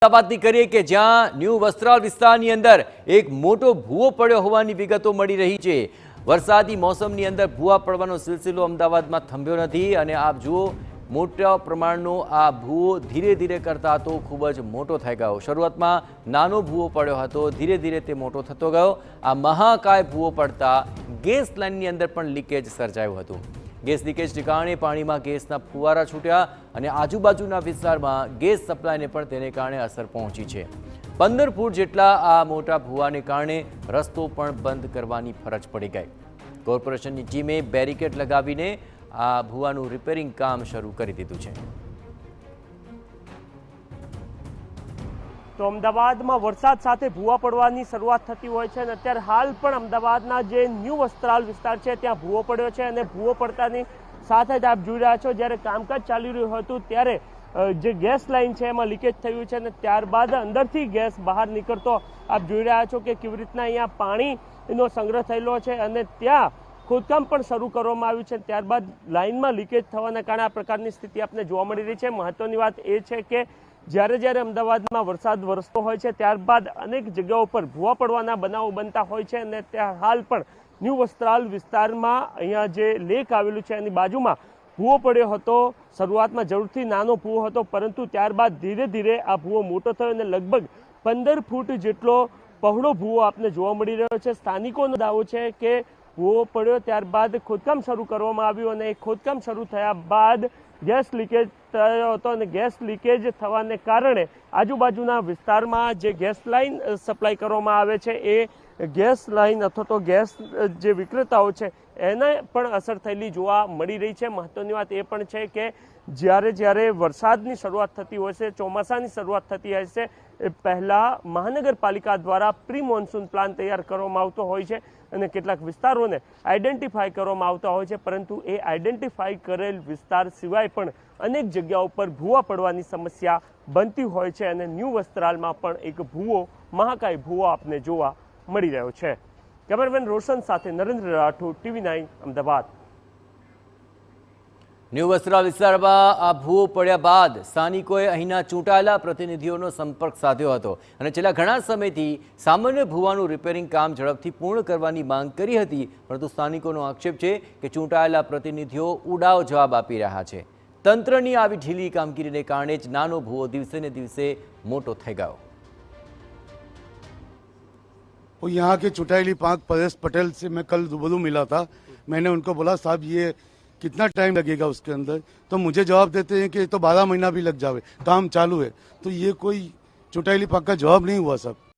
વાતની કરીએ કે જ્યાં ન્યૂ વસ્ત્રાલ વિસ્તારની અંદર એક મોટો ભૂવો પડ્યો હોવાની વિગતો મળી રહી છે। વરસાદી મોસમની અંદર ભૂવા પડવાનો સિલસિલો અમદાવાદમાં થંભ્યો નથી અને આપ જુઓ મોટા પ્રમાણનો આ ભૂવો ધીરે ધીરે કરતા તો ખૂબ જ મોટો થઈ ગયો। શરૂઆતમાં નાનો ભૂવો પડ્યો હતો, ધીરે ધીરે તે મોટો થતો ગયો। આ મહાકાય ભૂવો પડતા ગેસ લાઇનની અંદર પણ લીકેજ સર્જાયું હતું। ગેસ લીકેજને કારણે પાણીમાં ગેસના ફુવારા છૂટ્યા અને આજુબાજુના વિસ્તારમાં ગેસ સપ્લાયને પણ તેને કારણે અસર પહોંચી છે। 15 ફૂટ જેટલા આ મોટા ભૂવાને કારણે રસ્તો પણ બંધ કરવાની ફરજ પડી ગઈ। કોર્પોરેશનની ટીમે બેરિકેડ લગાવીને આ ભૂવાનું રિપેરિંગ કામ શરૂ કરી દીધું છે। તો અમદાવાદમાં વરસાદ સાથે ભૂવા પડવાની શરૂઆત થતી હોય છે અને અત્યારે હાલ પણ અમદાવાદના જે ન્યૂ વસ્ત્રાલ વિસ્તાર છે ત્યાં ભૂવો પડ્યો છે અને ભૂવો પડતાની સાથે જ આપ જોઈ રહ્યા છો જ્યારે કામકાજ ચાલી રહ્યું હતું ત્યારે જે ગેસ લાઇન છે એમાં લીકેજ થયું છે અને ત્યારબાદ અંદરથી ગેસ બહાર નીકળતો આપ જોઈ રહ્યા છો કે કેવી રીતના અહીંયા પાણીનો સંગ્રહ થયેલો છે અને ત્યાં ખોદકામ પણ શરૂ કરવામાં આવ્યું છે। ત્યારબાદ લાઇનમાં લીકેજ થવાના કારણે આ પ્રકારની સ્થિતિ આપને જોવા મળી રહી છે। મહત્વની વાત એ છે કે જ્યારે અમદાવાદમાં વરસાદ વરસતો હોય છે ત્યારબાદ અનેક જગ્યાઓ પર ભૂવા પડવાના બનાવો બનતા હોય છે અને ત્યાં હાલ પણ ન્યૂ વસ્ત્રાલ વિસ્તારમાં અહીંયા જે લેક આવેલું છે એની બાજુમાં ભૂવો પડ્યો હતો। શરૂઆતમાં જરૂરથી નાનો ભૂવો હતો પરંતુ ત્યારબાદ ધીરે ધીરે આ ભૂવો મોટો થયો અને લગભગ 15 ફૂટ જેટલો પહોળો ભૂવો આપને જોવા મળી રહ્યો છે। સ્થાનિકોનો દાવો છે કે ભૂવો પડ્યો ત્યારબાદ ખોદકામ શરૂ કરવામાં આવ્યું અને ખોદકામ શરૂ થયા બાદ ગેસ લીકેજ થયો હતો અને ગેસ લીકેજ થવાને કારણે આજુબાજુના વિસ્તારમાં જે ગેસ લાઇન સપ્લાય કરવામાં આવે છે એ ગેસ લાઇન અથવા તો ગેસ જે વિક્રેતાઓ છે એને પણ અસર થયેલી જોવા મળી રહી છે। મહત્વની વાત એ પણ છે કે જ્યારે વરસાદની શરૂઆત થતી હોય છે, ચોમાસાની શરૂઆત થતી હોય છે એ પહેલાં મહાનગરપાલિકા દ્વારા પ્રી મોન્સૂન પ્લાન તૈયાર કરવામાં આવતો હોય છે અને કેટલાક વિસ્તારોને આઈડેન્ટિફાઈ કરવામાં આવતા હોય છે પરંતુ એ આઈડેન્ટિફાઈ કરેલ વિસ્તાર સિવાય પણ અનેક જગ્યાઓ પર ભૂવા પડવાની સમસ્યા બનતી હોય છે અને ન્યૂ વસ્ત્રાલમાં પણ એક ભૂવો મહાકાય ભૂવો આપને જોવા મળી રહ્યો છે। કેમેરામેન રોશન સાથે નરેન્દ્ર રાઠોડ, TV9 અમદાવાદ। ન્યૂ વસ્ત્રાલ વિસ્તારમાં આ ભૂવો પડ્યા બાદ સ્થાનિકોએ અહીંના ચૂંટાયેલા પ્રતિનિધિઓનો સંપર્ક સાધ્યો હતો અને છેલ્લા ઘણા સમયથી સામાન્ય ભૂવાનું રિપેરિંગ કામ ઝડપથી પૂર્ણ કરવાની માંગ કરી હતી પરંતુ સ્થાનિકોનો આક્ષેપ છે કે ચૂંટાયેલા પ્રતિનિધિઓ ઉડાવ જવાબ આપી રહ્યા છે। તંત્રની આવી ઢીલી કામગીરીને કારણે જ નાનો ભૂવો દિવસે ને દિવસે મોટો થઈ ગયો। और यहाँ के चुटाइली पांक परेश पटेल से मैं कल रूबरू मिला था। मैंने उनको बोला साहब ये कितना टाइम लगेगा उसके अंदर, तो मुझे जवाब देते हैं कि तो 12 महीना भी लग जावे, काम चालू है। तो ये कोई चुटाइली पांक का जवाब नहीं हुआ साहब।